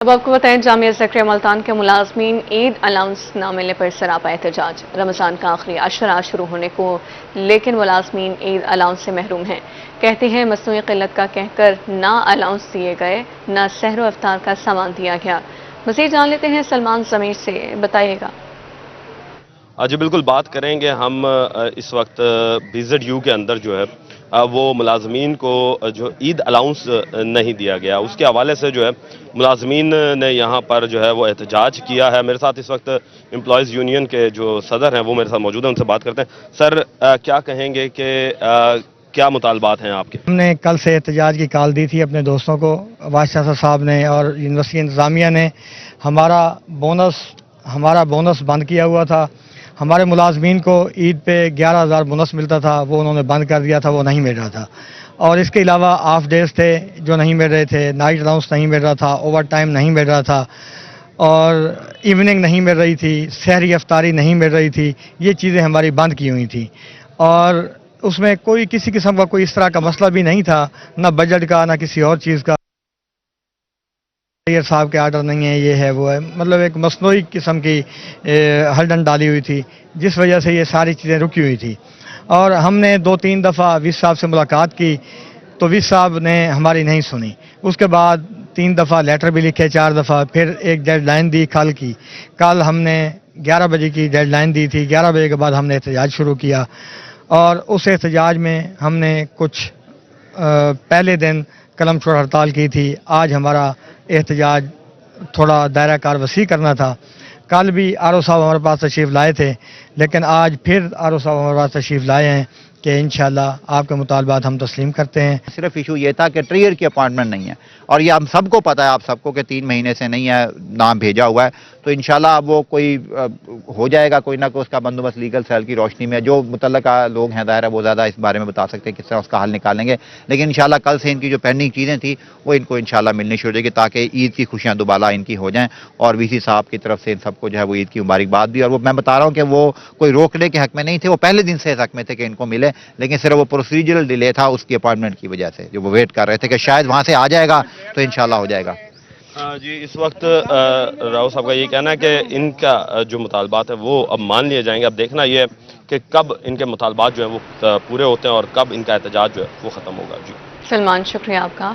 اب آپ کو بتائیں جامعہ زکریا ملتان کے ملازمین عید الاؤنس نہ ملنے پر سراپا احتجاج۔ رمضان کا آخری عشرہ شروع ہونے کو لیکن ملازمین عید الاؤنس سے محروم ہیں۔ کہتے ہیں مصنوعی قلت کا کہہ کر نہ الاؤنس دیے گئے نہ سحر و افطار کا سامان دیا گیا۔ مزید جان لیتے ہیں سلمان ضمیر سے، بتائیے گا۔ جی بالکل بات کریں گے ہم اس وقت BZU کے اندر جو ہے وہ ملازمین کو جو عید الاؤنس نہیں دیا گیا، اس کے حوالے سے جو ہے ملازمین نے یہاں پر جو ہے وہ احتجاج کیا ہے۔ میرے ساتھ اس وقت امپلائیز یونین کے جو صدر ہیں وہ میرے ساتھ موجود ہیں، ان سے بات کرتے ہیں۔ سر کیا کہیں گے کہ کیا مطالبات ہیں آپ کے؟ ہم نے کل سے احتجاج کی کال دی تھی اپنے دوستوں کو، وائس چانسلر صاحب نے اور یونیورسٹی انتظامیہ نے ہمارا بونس بند کیا ہوا تھا۔ ہمارے ملازمین کو عید پہ 11,000 بونس ملتا تھا، وہ انہوں نے بند کر دیا تھا، وہ نہیں مل رہا تھا۔ اور اس کے علاوہ آف ڈیز تھے جو نہیں مل رہے تھے، نائٹ الاؤنس نہیں مل رہا تھا، اوور ٹائم نہیں مل رہا تھا، اور ایوننگ نہیں مل رہی تھی، سحری افطاری نہیں مل رہی تھی۔ یہ چیزیں ہماری بند کی ہوئی تھیں، اور اس میں کوئی کسی قسم کا کوئی اس طرح کا مسئلہ بھی نہیں تھا، نہ بجٹ کا نہ کسی اور چیز کا۔ صاحب کے آرڈر نہیں ہے، یہ ہے وہ ہے، مطلب ایک مصنوعی قسم کی ہلڈن ڈالی ہوئی تھی، جس وجہ سے یہ ساری چیزیں رکی ہوئی تھی۔ اور ہم نے 2-3 دفعہ ویس صاحب سے ملاقات کی تو ویس صاحب نے ہماری نہیں سنی۔ اس کے بعد 3 دفعہ لیٹر بھی لکھے، 4 دفعہ، پھر ایک ڈیڈ لائن دی کل کی۔ کل ہم نے 11 بجے کی ڈیڈ لائن دی تھی، 11 بجے کے بعد ہم نے احتجاج شروع کیا، اور اس احتجاج میں ہم نے کچھ پہلے دن قلم چھوڑ ہڑتال کی تھی۔ آج ہمارا احتجاج تھوڑا دائرہ کار وسیع کرنا تھا۔ کل بھی RO صاحب ہمارے پاس تشریف لائے تھے، لیکن آج پھر RO صاحب ہمارے پاس تشریف لائے ہیں کہ انشاءاللہ آپ کے مطالبات ہم تسلیم کرتے ہیں۔ صرف ایشو یہ تھا کہ ٹریئر کی اپائنٹمنٹ نہیں ہے، اور یہ ہم سب کو پتہ ہے، آپ سب کو، کہ 3 مہینے سے نہیں ہے، نام بھیجا ہوا ہے۔ تو انشاءاللہ اب وہ کوئی ہو جائے گا، کوئی نہ کوئی اس کا بندوبست لیگل سیل کی روشنی میں، جو متعلقہ لوگ ہیں ظاہر ہے وہ زیادہ اس بارے میں بتا سکتے ہیں کس طرح اس کا حل نکالیں گے۔ لیکن انشاءاللہ کل سے ان کی جو پینڈنگ چیزیں تھیں وہ ان کو انشاءاللہ ملنی شروع ہو جائے گی، تاکہ عید کی خوشیاں دوبارہ ان کی ہو جائیں، اور VC صاحب کی طرف سے ان سب کو جو ہے وہ عید کی مبارکباد بھی۔ اور وہ میں بتا رہا ہوں کہ وہ کوئی روکنے کے حق میں نہیں تھے، وہ پہلے دن سے اس حق میں تھے کہ ان کو ملے، لیکن صرف وہ پروسیجرل ڈیلے تھا اس کی اپائنٹمنٹ کی وجہ سے، جو وہ ویٹ کر رہے تھے کہ شاید وہاں سے آ جائے گا تو انشاءاللہ ہو جائے گا۔ جی اس وقت راؤ صاحب کا یہ کہنا ہے کہ ان کا جو مطالبات ہیں وہ اب مان لیے جائیں گے۔ اب دیکھنا یہ ہے کہ کب ان کے مطالبات جو ہیں وہ پورے ہوتے ہیں اور کب ان کا احتجاج جو ہے وہ ختم ہوگا۔ جی سلمان، شکریہ آپ کا۔